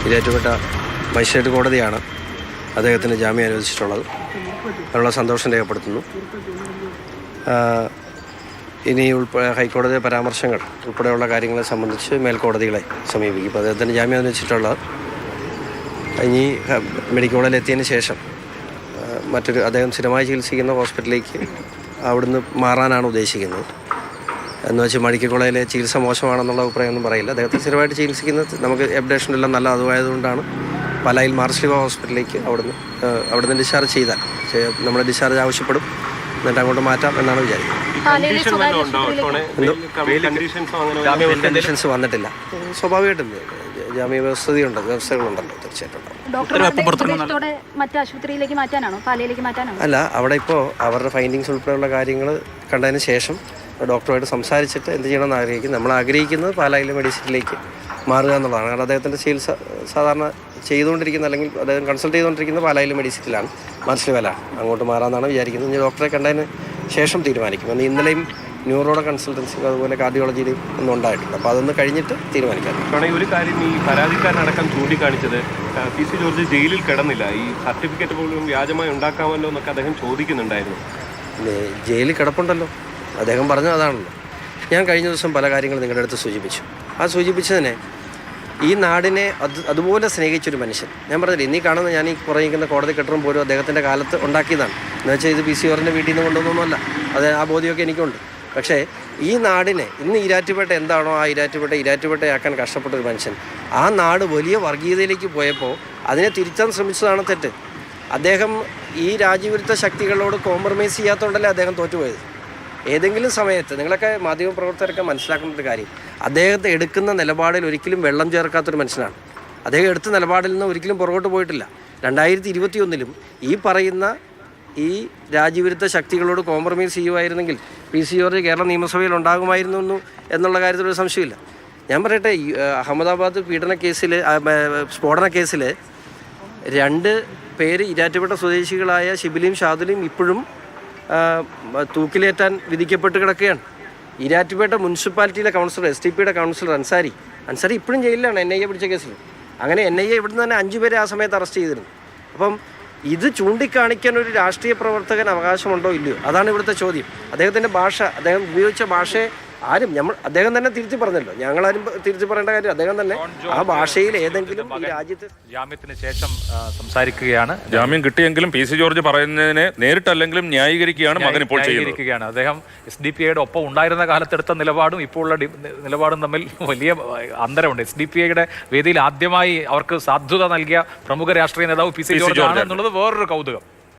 ഇരേറ്റുപേട്ട magistrate കോടതിയാണ് അദ്ദേഹത്തിന് ജാമ്യം അനുവദിച്ചിട്ടുള്ളത്. അതിനുള്ള സന്തോഷം രേഖപ്പെടുത്തുന്നു. ഇനി ഹൈക്കോടതി പരാമർശങ്ങൾ ഉൾപ്പെടെയുള്ള കാര്യങ്ങളെ സംബന്ധിച്ച് മേൽക്കോടതികളെ സമീപിക്കും. ഇപ്പോൾ അദ്ദേഹത്തിന് ജാമ്യം അനുവദിച്ചിട്ടുള്ളത് ഇനി മെഡിക്കൽ കോളേജിൽ എത്തിയതിന് ശേഷം അദ്ദേഹം സ്ഥിരമായി ചികിത്സിക്കുന്ന ഹോസ്പിറ്റലിലേക്ക് അവിടുന്ന് മാറാനാണ് ഉദ്ദേശിക്കുന്നത്. എന്ന് വെച്ചാൽ മെഡിക്കൽ കോളേജിലെ ചികിത്സ മോശമാണെന്നുള്ള അഭിപ്രായമൊന്നും പറയില്ല. അദ്ദേഹത്തെ സ്ഥിരമായിട്ട് ചികിത്സിക്കുന്നത് നമുക്ക് അപ്ഡേഷനെല്ലാം നല്ല അതുമായതുകൊണ്ടാണ് പാലായിൽ മാർസ്ലിവ ഹോസ്പിറ്റലിലേക്ക് അവിടുന്ന് ഡിസ്ചാർജ് ചെയ്താൽ നമ്മൾ ഡിസ്ചാർജ് ആവശ്യപ്പെടും, എന്നിട്ട് അങ്ങോട്ട് മാറ്റാം എന്നാണ് വിചാരിക്കുന്നത്. കണ്ടീഷൻസ് വന്നിട്ടില്ല. സ്വാഭാവികമായിട്ടും ജാമ്യ വ്യവസ്ഥകളുണ്ടല്ലോ, തീർച്ചയായിട്ടും. അല്ല, അവിടെ ഇപ്പോൾ അവരുടെ ഫൈൻഡിങ്സ് ഉൾപ്പെടെയുള്ള കാര്യങ്ങൾ കണ്ടതിന് ശേഷം ഡോക്ടറുമായിട്ട് സംസാരിച്ചിട്ട് എന്ത് ചെയ്യണമെന്ന് ആഗ്രഹിക്കും. നമ്മൾ ആഗ്രഹിക്കുന്നത് പാലായിലെ മെഡിസിറ്റിലേക്ക് മാറുക എന്നുള്ളതാണ്. കാരണം അദ്ദേഹത്തിൻ്റെ ചികിത്സ സാധാരണ ചെയ്തുകൊണ്ടിരിക്കുന്ന അല്ലെങ്കിൽ അദ്ദേഹം കൺസൾട്ട് ചെയ്തുകൊണ്ടിരിക്കുന്നത് പാലായിലെ മെഡിസിറ്റിലാണ്, മാർസ്ലിവയിലാണ്. അങ്ങോട്ട് മാറാമെന്നാണ് വിചാരിക്കുന്നത്. ഇനി ഡോക്ടറെ കണ്ടതിന് ശേഷം തീരുമാനിക്കും. അന്ന് ഇന്നലെയും ന്യൂറോയുടെ കൺസൾട്ടൻസി അതുപോലെ കാർഡിയോളജിയിലും ഒന്നും ഉണ്ടായിട്ടുണ്ട്. അപ്പോൾ അതൊന്ന് കഴിഞ്ഞിട്ട് തീരുമാനിക്കാം. ഒരു കാര്യം ഈ പരാതിക്കാരനടക്കം ചൂണ്ടിക്കാണിച്ചത് പി സി ജോർജ് ജയിലിൽ കിടന്നില്ല, ഈ സർട്ടിഫിക്കറ്റ് പോലും വ്യാജമായി ഉണ്ടാക്കാമല്ലോ എന്നൊക്കെ അദ്ദേഹം ചോദിക്കുന്നുണ്ടായിരുന്നു. ജയിലിൽ കിടപ്പുണ്ടല്ലോ, അദ്ദേഹം പറഞ്ഞത് അതാണല്ലോ. ഞാൻ കഴിഞ്ഞ ദിവസം പല കാര്യങ്ങളും നിങ്ങളുടെ അടുത്ത് സൂചിപ്പിച്ചു. ആ സൂചിപ്പിച്ചതിനെ ഈ നാടിനെ അതുപോലെ സ്നേഹിച്ചൊരു മനുഷ്യൻ, ഞാൻ പറഞ്ഞില്ല, ഇന്നീ കാണുന്ന ഞാൻ ഈ പറയുന്ന കോടതി കെട്ടിടം പോലും അദ്ദേഹത്തിൻ്റെ കാലത്ത് ഉണ്ടാക്കിയതാണ്. എന്ന് വെച്ചാൽ ഇത് പി സി ജോർജിൻ്റെ വീട്ടിൽ നിന്ന് കൊണ്ടുവന്നൊന്നുമല്ല, അത് ആ ബോധ്യമൊക്കെ എനിക്കുണ്ട്. പക്ഷേ ഈ നാടിനെ ഇന്ന് ഇരാറ്റുപേട്ട എന്താണോ ആ ഇരാറ്റുപേട്ടയാക്കാൻ കഷ്ടപ്പെട്ടൊരു മനുഷ്യൻ, ആ നാട് വലിയ വർഗീയതയിലേക്ക് പോയപ്പോൾ അതിനെ തിരുത്താൻ ശ്രമിച്ചതാണ് തെറ്റ്. അദ്ദേഹം ഈ രാജ്യവിരുദ്ധ ശക്തികളോട് കോംപ്രമൈസ് ചെയ്യാത്തതുകൊണ്ടല്ലേ അദ്ദേഹം തോറ്റുപോയത്. ഏതെങ്കിലും സമയത്ത് നിങ്ങളൊക്കെ മാധ്യമപ്രവർത്തകരൊക്കെ മനസ്സിലാക്കേണ്ട ഒരു കാര്യം, അദ്ദേഹത്തെ എടുക്കുന്ന നിലപാടിൽ ഒരിക്കലും വെള്ളം ചേർക്കാത്തൊരു മനുഷ്യനാണ്. അദ്ദേഹം എടുത്ത നിലപാടിൽ നിന്ന് ഒരിക്കലും പുറകോട്ട് പോയിട്ടില്ല. 2021 ഈ പറയുന്ന ഈ രാജ്യവിരുദ്ധ ശക്തികളോട് കോംപ്രമൈസ് ചെയ്യുമായിരുന്നെങ്കിൽ പി സി ജോർജ് കേരള നിയമസഭയിൽ ഉണ്ടാകുമായിരുന്നു എന്നുള്ള കാര്യത്തിലൊരു സംശയമില്ല. ഞാൻ പറയട്ടെ, അഹമ്മദാബാദ് സ്ഫോടന കേസിൽ 2 പേര് ഇരാറ്റുപേട്ട സ്വദേശികളായ ഷിബിലിയും ഷാദുലിയും ഇപ്പോഴും തൂക്കിലേറ്റാൻ വിധിക്കപ്പെട്ട് കിടക്കുകയാണ്. ഇരാറ്റുപേട്ട മുനിസിപ്പാലിറ്റിയിലെ കൗൺസിലർ, STPയുടെ കൗൺസിലർ അൻസാരി ഇപ്പോഴും ജയിലിലാണ് NIA പിടിച്ച കേസിൽ. അങ്ങനെ NIA ഇവിടുന്ന് തന്നെ 5 പേരെ ആ സമയത്ത് അറസ്റ്റ് ചെയ്തിരുന്നു. അപ്പം ഇത് ചൂണ്ടിക്കാണിക്കാൻ ഒരു രാഷ്ട്രീയ പ്രവർത്തകൻ അവകാശമുണ്ടോ ഇല്ലയോ, അതാണ് ഇവിടുത്തെ ചോദ്യം. അദ്ദേഹത്തിൻ്റെ ഭാഷ, അദ്ദേഹം ഉപയോഗിച്ച ഭാഷയെ അദ്ദേഹം തന്നെ തിരുത്തി പറഞ്ഞല്ലോ, ഞങ്ങളാരും തിരുത്തി പറയേണ്ട കാര്യം. അദ്ദേഹം തന്നെ ആ ഭാഷയിൽ ഏതെങ്കിലും ഈ രാജ്യത്ത് ജാമ്യത്തിന് ശേഷം സംസാരിക്കുകയാണ്. ജാമ്യം കിട്ടിയെങ്കിലും പി സി ജോർജ് പറയുന്നതിനെ നേരിട്ടല്ലെങ്കിലും ന്യായീകരിക്കുകയാണ് മകൻ ഇപ്പോൾ ചെയ്യുന്നത്. അദ്ദേഹം SDPIയുടെ ഒപ്പം ഉണ്ടായിരുന്ന കാലത്തെടുത്ത നിലപാടും ഇപ്പോഴുള്ള നിലപാടും തമ്മിൽ വലിയ അന്തരമുണ്ട്. SDPIയുടെ വേദിയിൽ ആദ്യമായി അവർക്ക് സാധുത നൽകിയ പ്രമുഖ രാഷ്ട്രീയ നേതാവ് പി സി ജോർജ് ആണ് എന്നുള്ളത് വേറൊരു കൗതുകം.